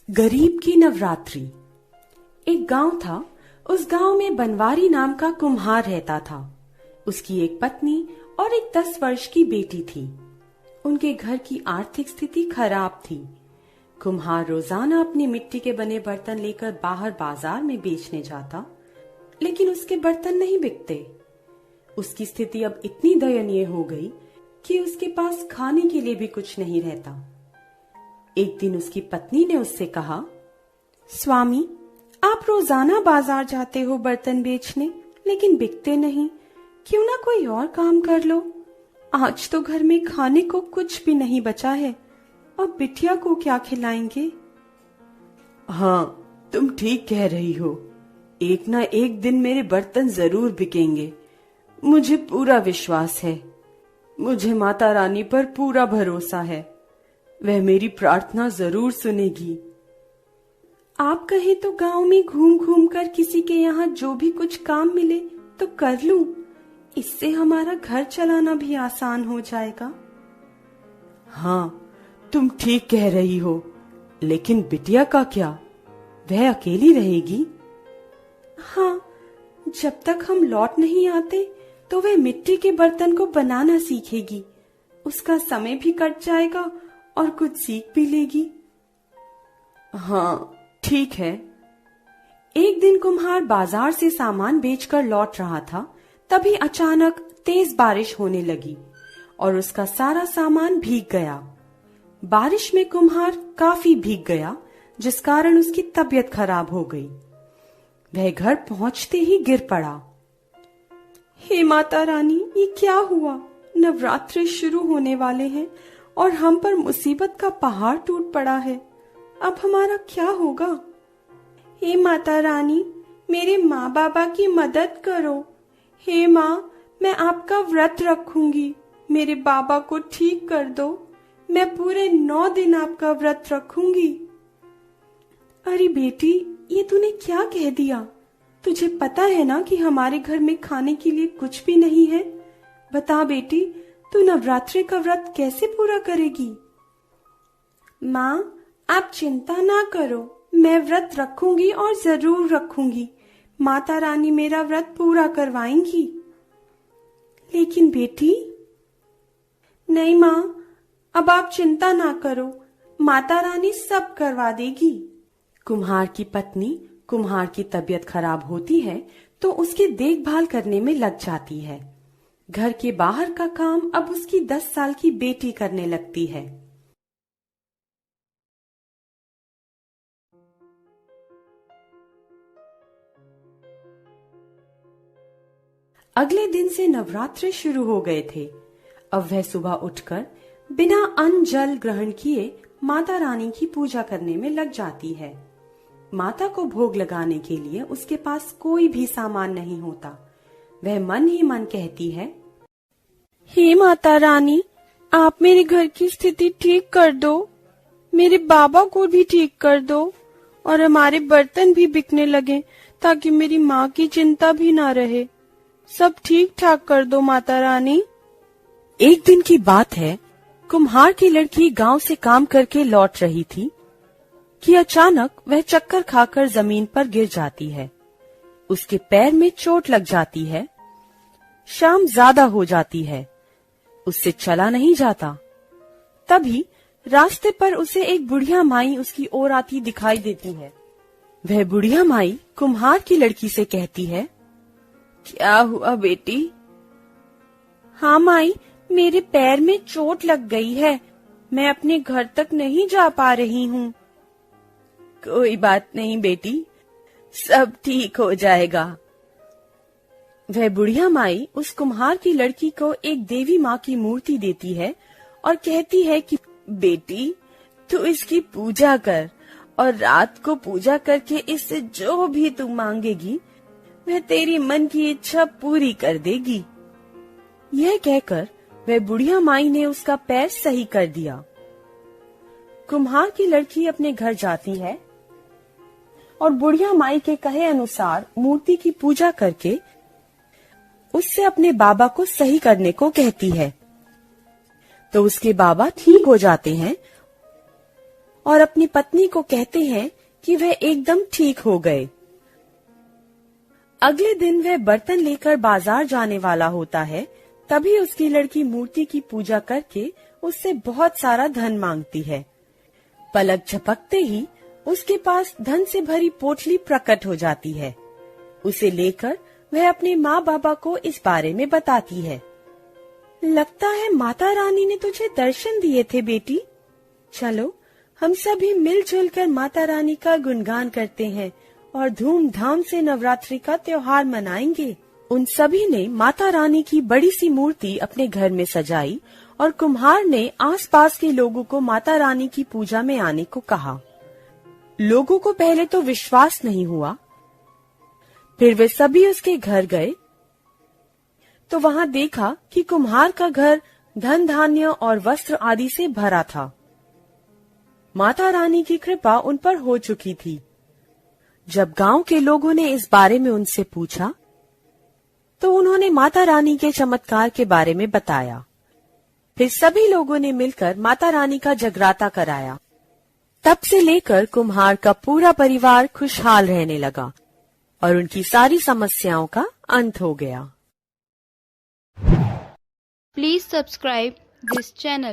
गरीब की नवरात्रि। एक गांव था। उस गांव में बनवारी नाम का कुम्हार रहता था। उसकी एक पत्नी और एक 10 वर्ष की बेटी थी। उनके घर की आर्थिक स्थिति खराब थी। कुम्हार रोजाना अपने मिट्टी के बने बर्तन लेकर बाहर बाजार में बेचने जाता, लेकिन उसके बर्तन नहीं बिकते। उसकी स्थिति अब इतनी दयनीय हो गई कि उसके पास खाने के लिए भी कुछ नहीं रहता। एक दिन उसकी पत्नी ने उससे कहा, स्वामी, आप रोजाना बाजार जाते हो बर्तन बेचने, लेकिन बिकते नहीं। क्यों ना कोई और काम कर लो। आज तो घर में खाने को कुछ भी नहीं बचा है। अब बिटिया को क्या खिलाएंगे? हाँ, तुम ठीक कह रही हो। एक ना एक दिन मेरे बर्तन जरूर बिकेंगे। मुझे पूरा विश्वास है। मुझे माता रानी पर पूरा भरोसा है। वह मेरी प्रार्थना जरूर सुनेगी। आप कहें तो गांव में घूम घूम कर किसी के यहाँ जो भी कुछ काम मिले तो कर लूं। इससे हमारा घर चलाना भी आसान हो जाएगा। हाँ, तुम ठीक कह रही हो, लेकिन बिटिया का क्या? वह अकेली रहेगी? हाँ, जब तक हम लौट नहीं आते तो वह मिट्टी के बर्तन को बनाना सीखेगी। उसका समय भी कट जाएगा और कुछ सीख भी लेगी। हाँ, ठीक है। एक दिन कुम्हार बाजार से सामान बेचकर लौट रहा था। तभी अचानक तेज बारिश होने लगी और उसका सारा सामान भीग गया। बारिश में कुम्हार काफी भीग गया, जिस कारण उसकी तबीयत खराब हो गई। वह घर पहुंचते ही गिर पड़ा। हे माता रानी, ये क्या हुआ? नवरात्रि शुरू होने वाले हैं और हम पर मुसीबत का पहाड़ टूट पड़ा है। अब हमारा क्या होगा? हे माता रानी, मेरे माँ बाबा की मदद करो। हे माँ, मैं आपका व्रत रखूंगी। मेरे बाबा को ठीक कर दो। मैं पूरे 9 दिन आपका व्रत रखूंगी। अरे बेटी, ये तूने क्या कह दिया? तुझे पता है ना कि हमारे घर में खाने के लिए कुछ भी नहीं है। बता बेटी, तू नवरात्रि का व्रत कैसे पूरा करेगी? माँ, आप चिंता ना करो। मैं व्रत रखूंगी और जरूर रखूंगी। माता रानी मेरा व्रत पूरा करवाएंगी। लेकिन बेटी। नहीं माँ, अब आप चिंता ना करो। माता रानी सब करवा देगी। कुम्हार की पत्नी कुम्हार की तबीयत खराब होती है तो उसकी देखभाल करने में लग जाती है। घर के बाहर का काम अब उसकी 10 साल की बेटी करने लगती है। अगले दिन से नवरात्रि शुरू हो गए थे। अब वह सुबह उठकर बिना अन्न जल ग्रहण किए माता रानी की पूजा करने में लग जाती है। माता को भोग लगाने के लिए उसके पास कोई भी सामान नहीं होता। वह मन ही मन कहती है, हे माता रानी, आप मेरे घर की स्थिति ठीक कर दो। मेरे बाबा को भी ठीक कर दो और हमारे बर्तन भी बिकने लगे, ताकि मेरी माँ की चिंता भी ना रहे। सब ठीक ठाक कर दो माता रानी। एक दिन की बात है, कुम्हार की लड़की गांव से काम करके लौट रही थी कि अचानक वह चक्कर खाकर जमीन पर गिर जाती है। उसके पैर में चोट लग जाती है। शाम ज्यादा हो जाती है। उससे चला नहीं जाता। तभी रास्ते पर उसे एक बुढ़िया माई उसकी ओर आती दिखाई देती है। वह बुढ़िया माई कुम्हार की लड़की से कहती है, क्या हुआ बेटी? हाँ माई, मेरे पैर में चोट लग गई है। मैं अपने घर तक नहीं जा पा रही हूँ। कोई बात नहीं बेटी, सब ठीक हो जाएगा। वह बुढ़िया माई उस कुम्हार की लड़की को एक देवी माँ की मूर्ति देती है और कहती है कि बेटी, तू इसकी पूजा कर और रात को पूजा करके इससे जो भी तू मांगेगी वह तेरी मन की इच्छा पूरी कर देगी। यह कहकर वह बुढ़िया माई ने उसका पैर सही कर दिया। कुम्हार की लड़की अपने घर जाती है और बुढ़िया माई के कहे अनुसार मूर्ति की पूजा करके उससे अपने बाबा को सही करने को कहती है। तो उसके बाबा ठीक हो जाते हैं और अपनी पत्नी को कहते हैं कि वह एकदम ठीक हो गए। अगले दिन वह बर्तन लेकर बाजार जाने वाला होता है। तभी उसकी लड़की मूर्ति की पूजा करके उससे बहुत सारा धन मांगती है। पलक झपकते ही उसके पास धन से भरी पोटली प्रकट हो जाती है। उसे लेकर वह अपने माँ बाबा को इस बारे में बताती है। लगता है माता रानी ने तुझे दर्शन दिए थे बेटी। चलो हम सभी मिलजुल कर माता रानी का गुणगान करते हैं और धूमधाम से नवरात्रि का त्योहार मनाएंगे। उन सभी ने माता रानी की बड़ी सी मूर्ति अपने घर में सजाई और कुम्हार ने आसपास के लोगों को माता रानी की पूजा में आने को कहा। लोगों को पहले तो विश्वास नहीं हुआ। फिर वे सभी उसके घर गए तो वहां देखा कि कुम्हार का घर धन धान्य और वस्त्र आदि से भरा था। माता रानी की कृपा उन पर हो चुकी थी। जब गांव के लोगों ने इस बारे में उनसे पूछा तो उन्होंने माता रानी के चमत्कार के बारे में बताया। फिर सभी लोगों ने मिलकर माता रानी का जगराता कराया। तब से लेकर कुम्हार का पूरा परिवार खुशहाल रहने लगा और उनकी सारी समस्याओं का अंत हो गया। Please subscribe this channel.